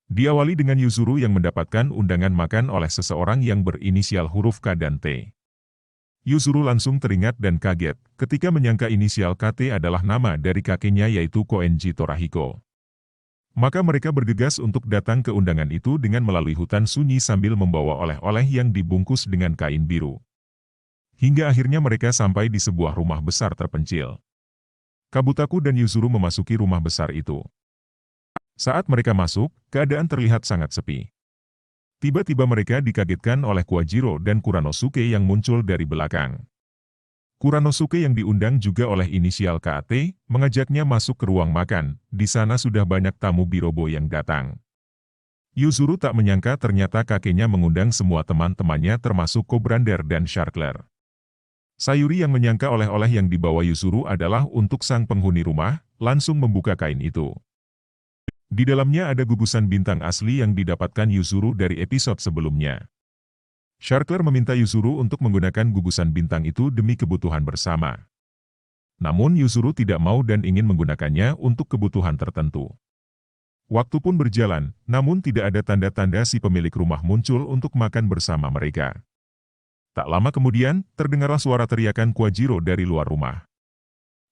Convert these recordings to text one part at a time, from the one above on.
Diawali dengan Yuzuru yang mendapatkan undangan makan oleh seseorang yang berinisial huruf K dan T. Yuzuru langsung teringat dan kaget ketika menyangka inisial KT adalah nama dari kakeknya yaitu Koenji Torahiko. Maka mereka bergegas untuk datang ke undangan itu dengan melalui hutan sunyi sambil membawa oleh-oleh yang dibungkus dengan kain biru. Hingga akhirnya mereka sampai di sebuah rumah besar terpencil. Kabutaku dan Yuzuru memasuki rumah besar itu. Saat mereka masuk, keadaan terlihat sangat sepi. Tiba-tiba mereka dikagetkan oleh Kuwajiro dan Kuranosuke yang muncul dari belakang. Kuranosuke yang diundang juga oleh inisial KT, mengajaknya masuk ke ruang makan. Di sana sudah banyak tamu Birobo yang datang. Yuzuru tak menyangka ternyata kakeknya mengundang semua teman-temannya termasuk Kobrander dan Sharkler. Sayuri yang menyangka oleh-oleh yang dibawa Yuzuru adalah untuk sang penghuni rumah, langsung membuka kain itu. Di dalamnya ada gugusan bintang asli yang didapatkan Yuzuru dari episode sebelumnya. Sharkler meminta Yuzuru untuk menggunakan gugusan bintang itu demi kebutuhan bersama. Namun Yuzuru tidak mau dan ingin menggunakannya untuk kebutuhan tertentu. Waktu pun berjalan, namun tidak ada tanda-tanda si pemilik rumah muncul untuk makan bersama mereka. Tak lama kemudian, terdengarlah suara teriakan Kuwajiro dari luar rumah.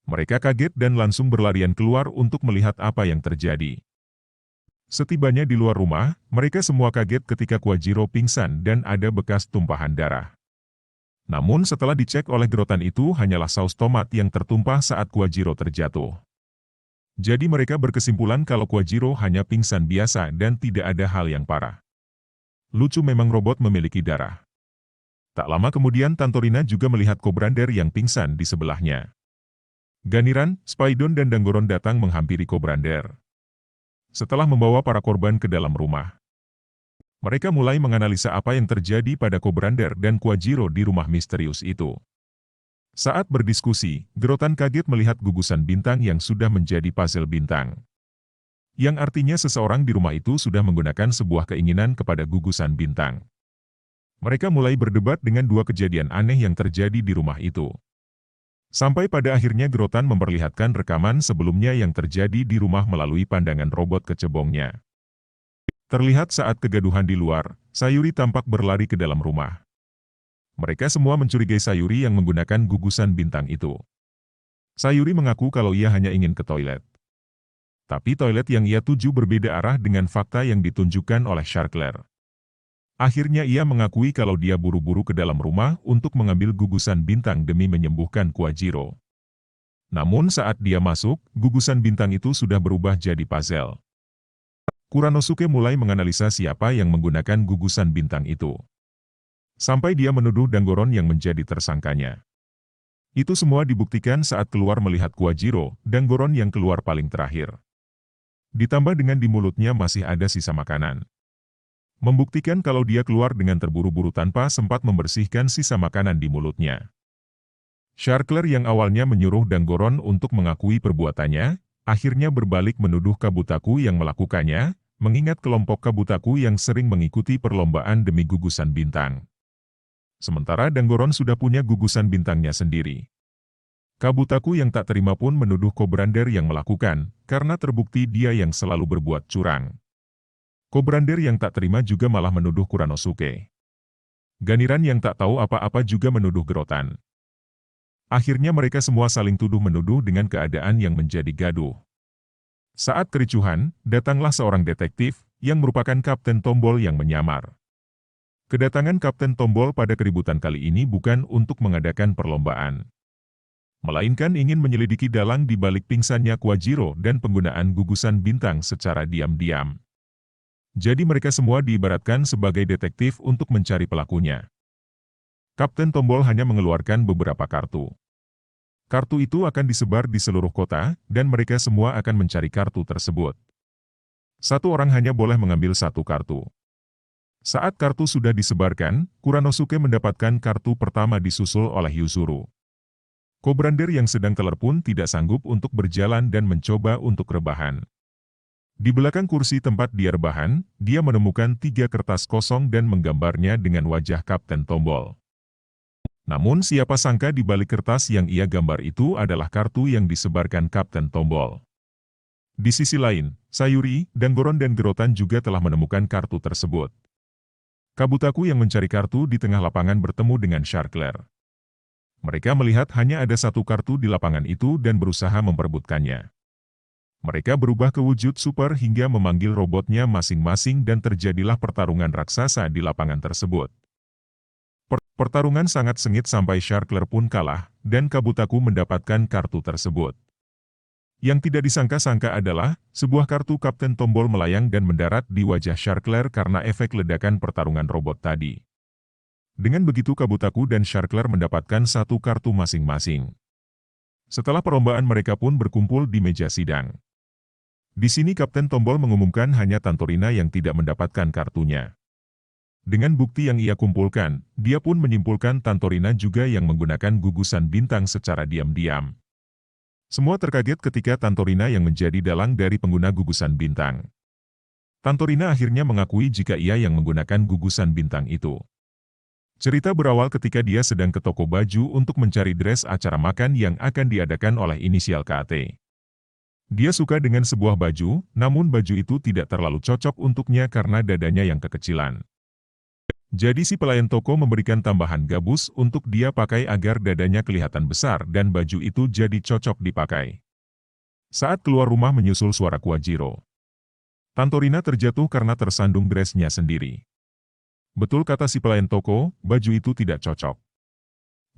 Mereka kaget dan langsung berlarian keluar untuk melihat apa yang terjadi. Setibanya di luar rumah, mereka semua kaget ketika Kuwajiro pingsan dan ada bekas tumpahan darah. Namun setelah dicek oleh gerotan itu hanyalah saus tomat yang tertumpah saat Kuwajiro terjatuh. Jadi mereka berkesimpulan kalau Kuwajiro hanya pingsan biasa dan tidak ada hal yang parah. Lucu memang robot memiliki darah. Tak lama kemudian Tantorina juga melihat Kobrander yang pingsan di sebelahnya. Ganiran, Spaidon dan Danggoron datang menghampiri Kobrander. Setelah membawa para korban ke dalam rumah, mereka mulai menganalisa apa yang terjadi pada Kobrander dan Kuwajiro di rumah misterius itu. Saat berdiskusi, Gerotan kaget melihat gugusan bintang yang sudah menjadi puzzle bintang. Yang artinya seseorang di rumah itu sudah menggunakan sebuah keinginan kepada gugusan bintang. Mereka mulai berdebat dengan dua kejadian aneh yang terjadi di rumah itu. Sampai pada akhirnya Gerotan memperlihatkan rekaman sebelumnya yang terjadi di rumah melalui pandangan robot kecebongnya. Terlihat saat kegaduhan di luar, Sayuri tampak berlari ke dalam rumah. Mereka semua mencurigai Sayuri yang menggunakan gugusan bintang itu. Sayuri mengaku kalau ia hanya ingin ke toilet. Tapi toilet yang ia tuju berbeda arah dengan fakta yang ditunjukkan oleh Sharkler. Akhirnya ia mengakui kalau dia buru-buru ke dalam rumah untuk mengambil gugusan bintang demi menyembuhkan Kuwajiro. Namun saat dia masuk, gugusan bintang itu sudah berubah jadi puzzle. Kuranosuke mulai menganalisa siapa yang menggunakan gugusan bintang itu. Sampai dia menuduh Danggoron yang menjadi tersangkanya. Itu semua dibuktikan saat keluar melihat Kuwajiro, Danggoron yang keluar paling terakhir. Ditambah dengan di mulutnya masih ada sisa makanan. Membuktikan kalau dia keluar dengan terburu-buru tanpa sempat membersihkan sisa makanan di mulutnya. Sharkler yang awalnya menyuruh Danggoron untuk mengakui perbuatannya, akhirnya berbalik menuduh Kabutaku yang melakukannya, mengingat kelompok Kabutaku yang sering mengikuti perlombaan demi gugusan bintang. Sementara Danggoron sudah punya gugusan bintangnya sendiri. Kabutaku yang tak terima pun menuduh Kobrander yang melakukan, karena terbukti dia yang selalu berbuat curang. Kobrander yang tak terima juga malah menuduh Kuranosuke. Ganiran yang tak tahu apa-apa juga menuduh Gerotan. Akhirnya mereka semua saling tuduh-menuduh dengan keadaan yang menjadi gaduh. Saat kericuhan, datanglah seorang detektif, yang merupakan Kapten Tombol yang menyamar. Kedatangan Kapten Tombol pada keributan kali ini bukan untuk mengadakan perlombaan. Melainkan ingin menyelidiki dalang di balik pingsannya Kuwajiro dan penggunaan gugusan bintang secara diam-diam. Jadi mereka semua diibaratkan sebagai detektif untuk mencari pelakunya. Kapten Tombol hanya mengeluarkan beberapa kartu. Kartu itu akan disebar di seluruh kota, dan mereka semua akan mencari kartu tersebut. Satu orang hanya boleh mengambil satu kartu. Saat kartu sudah disebarkan, Kuranosuke mendapatkan kartu pertama disusul oleh Yuzuru. Kobrander yang sedang keler pun tidak sanggup untuk berjalan dan mencoba untuk rebahan. Di belakang kursi tempat dia rebahan, dia menemukan 3 kertas kosong dan menggambarnya dengan wajah Kapten Tombol. Namun siapa sangka di balik kertas yang ia gambar itu adalah kartu yang disebarkan Kapten Tombol. Di sisi lain, Sayuri, Danggoron dan Gerotan juga telah menemukan kartu tersebut. Kabutaku yang mencari kartu di tengah lapangan bertemu dengan Sharkler. Mereka melihat hanya ada satu kartu di lapangan itu dan berusaha memperebutkannya. Mereka berubah ke wujud super hingga memanggil robotnya masing-masing dan terjadilah pertarungan raksasa di lapangan tersebut. Pertarungan sangat sengit sampai Sharkler pun kalah, dan Kabutaku mendapatkan kartu tersebut. Yang tidak disangka-sangka adalah, sebuah kartu Kapten Tombol melayang dan mendarat di wajah Sharkler karena efek ledakan pertarungan robot tadi. Dengan begitu Kabutaku dan Sharkler mendapatkan satu kartu masing-masing. Setelah perlombaan mereka pun berkumpul di meja sidang. Di sini Kapten Tombol mengumumkan hanya Tantorina yang tidak mendapatkan kartunya. Dengan bukti yang ia kumpulkan, dia pun menyimpulkan Tantorina juga yang menggunakan gugusan bintang secara diam-diam. Semua terkaget ketika Tantorina yang menjadi dalang dari pengguna gugusan bintang. Tantorina akhirnya mengakui jika ia yang menggunakan gugusan bintang itu. Cerita berawal ketika dia sedang ke toko baju untuk mencari dress acara makan yang akan diadakan oleh inisial KT. Dia suka dengan sebuah baju, namun baju itu tidak terlalu cocok untuknya karena dadanya yang kekecilan. Jadi si pelayan toko memberikan tambahan gabus untuk dia pakai agar dadanya kelihatan besar dan baju itu jadi cocok dipakai. Saat keluar rumah menyusul suara Kuajiro. Tantorina terjatuh karena tersandung dressnya sendiri. Betul kata si pelayan toko, baju itu tidak cocok.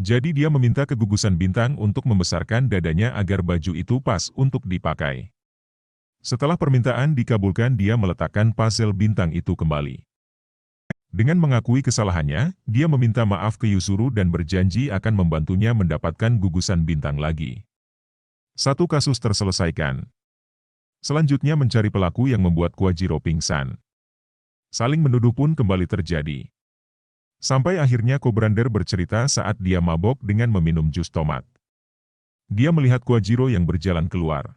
Jadi dia meminta ke gugusan bintang untuk membesarkan dadanya agar baju itu pas untuk dipakai. Setelah permintaan dikabulkan, dia meletakkan puzzle bintang itu kembali. Dengan mengakui kesalahannya, dia meminta maaf ke Yuzuru dan berjanji akan membantunya mendapatkan gugusan bintang lagi. Satu kasus terselesaikan. Selanjutnya mencari pelaku yang membuat Kuajiro pingsan. Saling menuduh pun kembali terjadi. Sampai akhirnya Kobrander bercerita saat dia mabok dengan meminum jus tomat. Dia melihat Kuajiro yang berjalan keluar.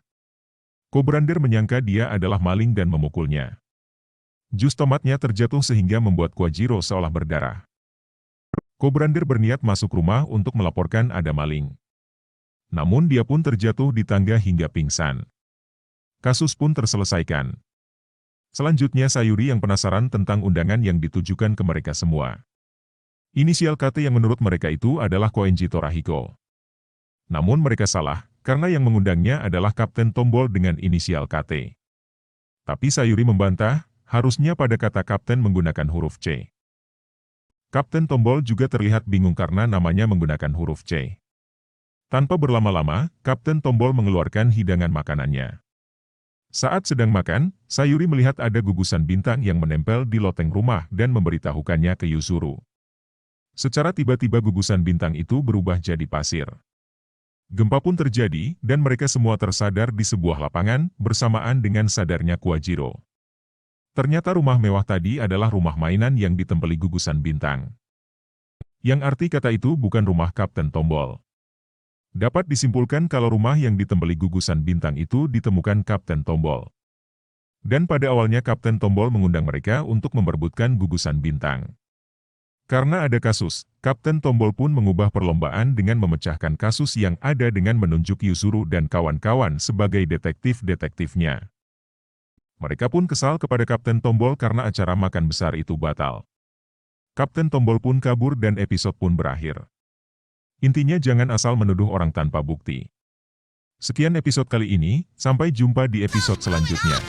Kobrander menyangka dia adalah maling dan memukulnya. Jus tomatnya terjatuh sehingga membuat Kuajiro seolah berdarah. Kobrander berniat masuk rumah untuk melaporkan ada maling. Namun dia pun terjatuh di tangga hingga pingsan. Kasus pun terselesaikan. Selanjutnya Sayuri yang penasaran tentang undangan yang ditujukan ke mereka semua. Inisial KT yang menurut mereka itu adalah Koenji Torahiko. Namun mereka salah, karena yang mengundangnya adalah Kapten Tombol dengan inisial KT. Tapi Sayuri membantah, harusnya pada kata Kapten menggunakan huruf C. Kapten Tombol juga terlihat bingung karena namanya menggunakan huruf C. Tanpa berlama-lama, Kapten Tombol mengeluarkan hidangan makanannya. Saat sedang makan, Sayuri melihat ada gugusan bintang yang menempel di loteng rumah dan memberitahukannya ke Yuzuru. Secara tiba-tiba gugusan bintang itu berubah jadi pasir. Gempa pun terjadi, dan mereka semua tersadar di sebuah lapangan, bersamaan dengan sadarnya Kuajiro. Ternyata rumah mewah tadi adalah rumah mainan yang ditempeli gugusan bintang. Yang arti kata itu bukan rumah Kapten Tombol. Dapat disimpulkan kalau rumah yang ditempeli gugusan bintang itu ditemukan Kapten Tombol. Dan pada awalnya Kapten Tombol mengundang mereka untuk memperebutkan gugusan bintang. Karena ada kasus, Kapten Tombol pun mengubah perlombaan dengan memecahkan kasus yang ada dengan menunjuk Yuzuru dan kawan-kawan sebagai detektif-detektifnya. Mereka pun kesal kepada Kapten Tombol karena acara makan besar itu batal. Kapten Tombol pun kabur dan episode pun berakhir. Intinya jangan asal menuduh orang tanpa bukti. Sekian episode kali ini, sampai jumpa di episode selanjutnya.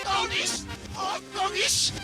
Nangis!